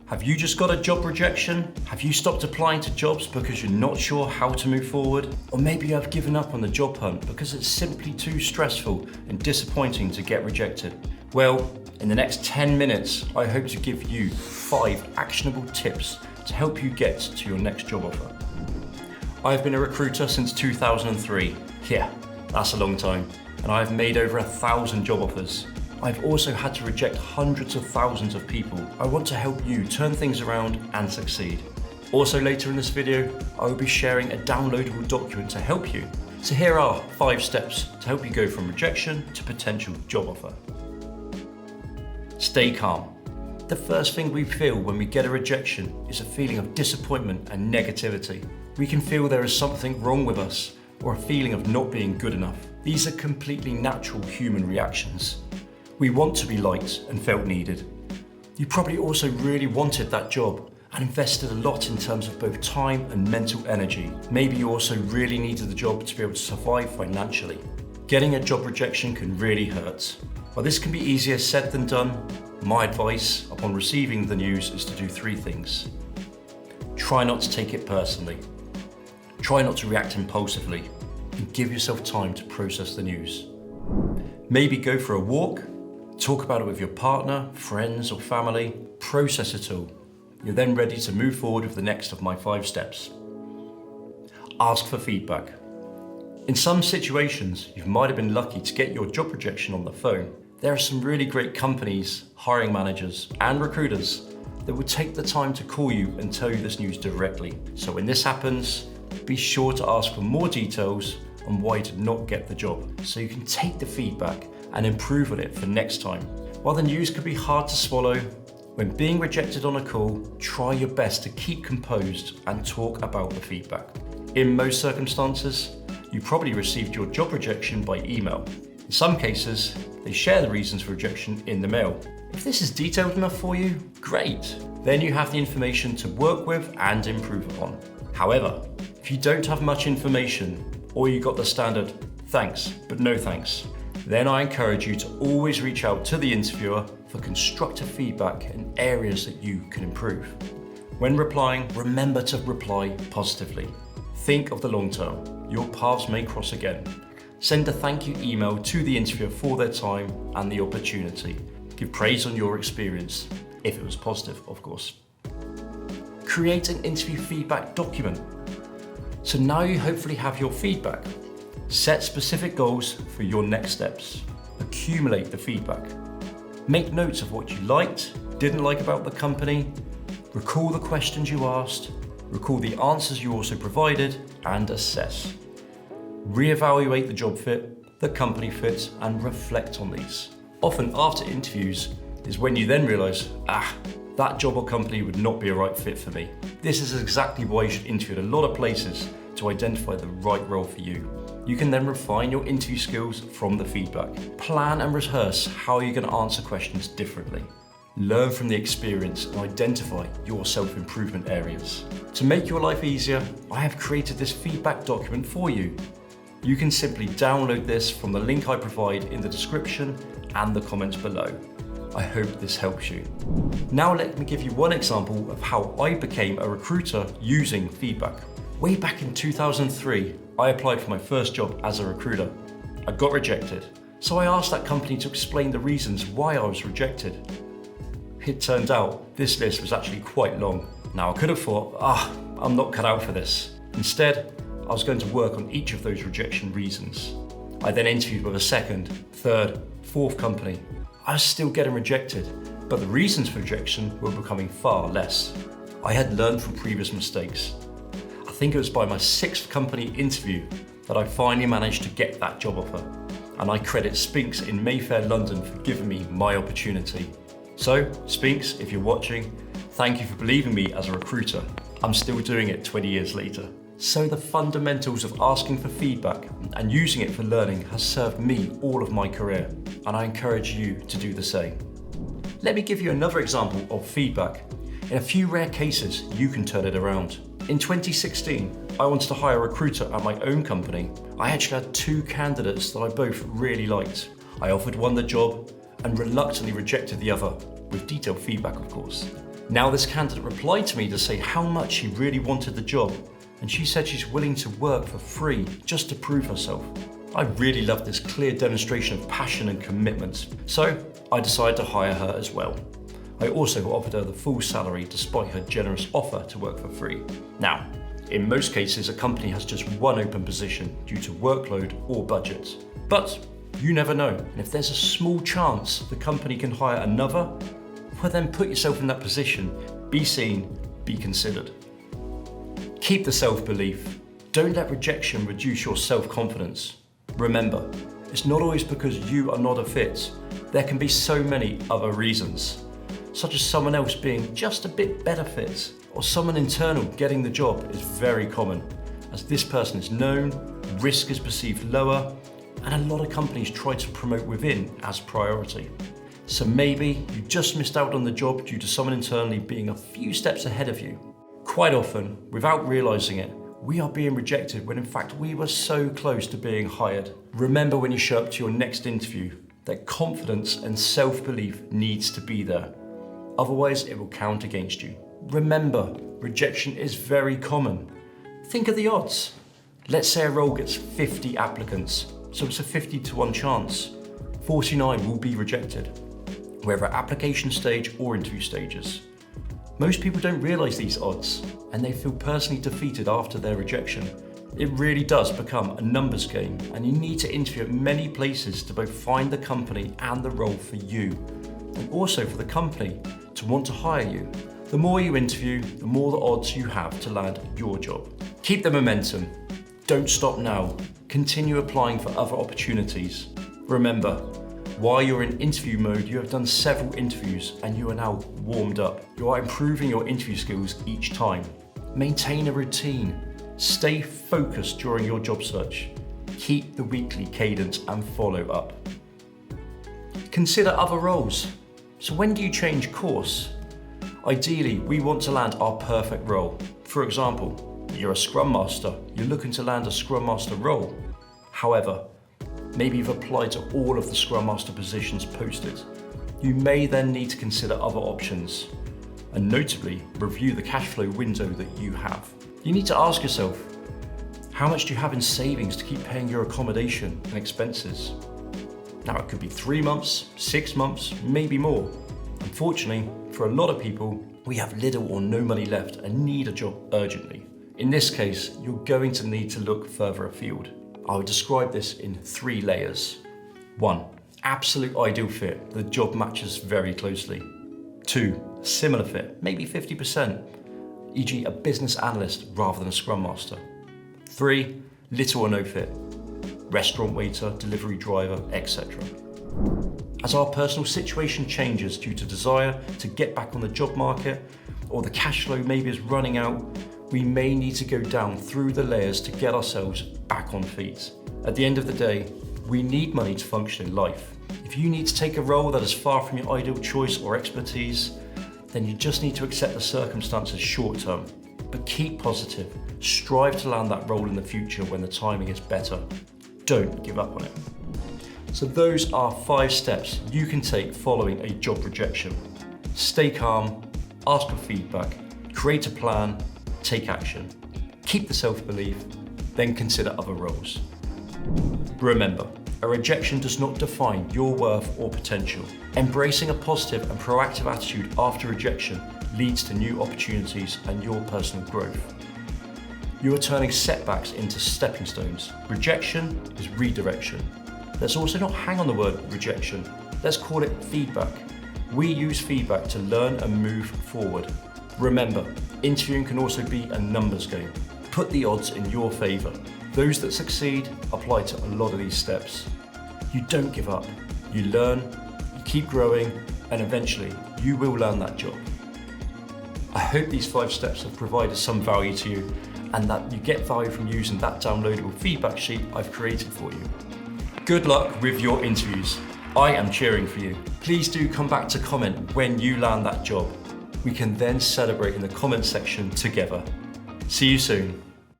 Have you just got a job rejection? Have you stopped applying to jobs because you're not sure how to move forward? Or maybe you have given up on the job hunt because it's simply too stressful and disappointing to get rejected. Well, in the next 10 minutes, I hope to give you 5 actionable tips to help you get to your next job offer. I've been a recruiter since 2003. Yeah, that's a long time. And I've made over 1,000 job offers. I've also had to reject hundreds of thousands of people. I want to help you turn things around and succeed. Also later in this video, I will be sharing a downloadable document to help you. So here are 5 steps to help you go from rejection to potential job offer. Stay calm. The first thing we feel when we get a rejection is a feeling of disappointment and negativity. We can feel there is something wrong with us or a feeling of not being good enough. These are completely natural human reactions. We want to be liked and felt needed. You probably also really wanted that job and invested a lot in terms of both time and mental energy. Maybe you also really needed the job to be able to survive financially. Getting a job rejection can really hurt. While this can be easier said than done, my advice upon receiving the news is to do 3 things. Try not to take it personally. Try not to react impulsively, and give yourself time to process the news. Maybe go for a walk. Talk about it with your partner, friends or family. Process it all. You're then ready to move forward with the next of my 5 steps. Ask for feedback. In some situations, you might have been lucky to get your job rejection on the phone. There are some really great companies, hiring managers and recruiters that will take the time to call you and tell you this news directly. So when this happens, be sure to ask for more details on why you did not get the job, so you can take the feedback and improve on it for next time. While the news can be hard to swallow, when being rejected on a call, try your best to keep composed and talk about the feedback. In most circumstances, you probably received your job rejection by email. In some cases, they share the reasons for rejection in the mail. If this is detailed enough for you, great. Then you have the information to work with and improve upon. However, if you don't have much information, or you got the standard thanks, but no thanks, then I encourage you to always reach out to the interviewer for constructive feedback in areas that you can improve. When replying, remember to reply positively. Think of the long term. Your paths may cross again. Send a thank you email to the interviewer for their time and the opportunity. Give praise on your experience, if it was positive, of course. Create an interview feedback document. So now you hopefully have your feedback. Set specific goals for your next steps. Accumulate the feedback. Make notes of what you liked, didn't like about the company. Recall the questions you asked. Recall the answers you also provided, and assess. Reevaluate the job fit, the company fit, and reflect on these. Often after interviews is when you then realize, that job or company would not be a right fit for me. This is exactly why you should interview at a lot of places to identify the right role for you. You can then refine your interview skills from the feedback. Plan and rehearse how you're going to answer questions differently. Learn from the experience and identify your self-improvement areas. To make your life easier, I have created this feedback document for you. You can simply download this from the link I provide in the description and the comments below. I hope this helps you. Now let me give you one example of how I became a recruiter using feedback. Way back in 2003, I applied for my first job as a recruiter. I got rejected, so I asked that company to explain the reasons why I was rejected. It turned out this list was actually quite long. Now I could have thought, I'm not cut out for this. Instead, I was going to work on each of those rejection reasons. I then interviewed with a second, third, fourth company. I was still getting rejected, but the reasons for rejection were becoming far less. I had learned from previous mistakes. I think it was by my 6th company interview that I finally managed to get that job offer. And I credit Spinks in Mayfair, London for giving me my opportunity. So, Spinks, if you're watching, thank you for believing me as a recruiter. I'm still doing it 20 years later. So the fundamentals of asking for feedback and using it for learning has served me all of my career, and I encourage you to do the same. Let me give you another example of feedback. In a few rare cases, you can turn it around. In 2016, I wanted to hire a recruiter at my own company. I actually had 2 candidates that I both really liked. I offered one the job and reluctantly rejected the other, with detailed feedback of course. Now this candidate replied to me to say how much she really wanted the job, and she said she's willing to work for free just to prove herself. I really loved this clear demonstration of passion and commitment, so I decided to hire her as well. I also offered her the full salary despite her generous offer to work for free. Now, in most cases, a company has just one open position due to workload or budget. But you never know, and if there's a small chance the company can hire another, well then put yourself in that position, be seen, be considered. Keep the self-belief. Don't let rejection reduce your self-confidence. Remember, it's not always because you are not a fit. There can be so many other reasons, such as someone else being just a bit better fit, or someone internal getting the job is very common, as this person is known, risk is perceived lower, and a lot of companies try to promote within as priority. So maybe you just missed out on the job due to someone internally being a few steps ahead of you. Quite often, without realizing it, we are being rejected when in fact we were so close to being hired. Remember when you show up to your next interview that confidence and self-belief needs to be there. Otherwise, it will count against you. Remember, rejection is very common. Think of the odds. Let's say a role gets 50 applicants, so it's a 50-1 chance. 49 will be rejected, whether at application stage or interview stages. Most people don't realise these odds, and they feel personally defeated after their rejection. It really does become a numbers game, and you need to interview at many places to both find the company and the role for you, and also for the company to want to hire you. The more you interview, the more the odds you have to land your job. Keep the momentum. Don't stop now. Continue applying for other opportunities. Remember, while you're in interview mode, you have done several interviews and you are now warmed up. You are improving your interview skills each time. Maintain a routine. Stay focused during your job search. Keep the weekly cadence and follow up. Consider other roles. So when do you change course? Ideally, we want to land our perfect role. For example, you're a Scrum Master, you're looking to land a Scrum Master role. However, maybe you've applied to all of the Scrum Master positions posted. You may then need to consider other options, and notably, review the cash flow window that you have. You need to ask yourself, how much do you have in savings to keep paying your accommodation and expenses? Now, it could be 3 months, 6 months, maybe more. Unfortunately, for a lot of people, we have little or no money left and need a job urgently. In this case, you're going to need to look further afield. I would describe this in 3 layers. 1, absolute ideal fit, the job matches very closely. 2, similar fit, maybe 50%, e.g. a business analyst rather than a Scrum Master. 3, little or no fit, restaurant waiter, delivery driver, etc. As our personal situation changes due to desire to get back on the job market, or the cash flow maybe is running out, we may need to go down through the layers to get ourselves back on feet. At the end of the day, we need money to function in life. If you need to take a role that is far from your ideal choice or expertise, then you just need to accept the circumstances short term. But keep positive, strive to land that role in the future when the timing is better. Don't give up on it. So those are 5 steps you can take following a job rejection. Stay calm, ask for feedback, create a plan, take action. Keep the self-belief, then consider other roles. Remember, a rejection does not define your worth or potential. Embracing a positive and proactive attitude after rejection leads to new opportunities and your personal growth. You are turning setbacks into stepping stones. Rejection is redirection. Let's also not hang on the word rejection. Let's call it feedback. We use feedback to learn and move forward. Remember, interviewing can also be a numbers game. Put the odds in your favour. Those that succeed apply to a lot of these steps. You don't give up. You learn, you keep growing, and eventually you will land that job. I hope these 5 steps have provided some value to you and that you get value from using that downloadable feedback sheet I've created for you. Good luck with your interviews. I am cheering for you. Please do come back to comment when you land that job. We can then celebrate in the comment section together. See you soon.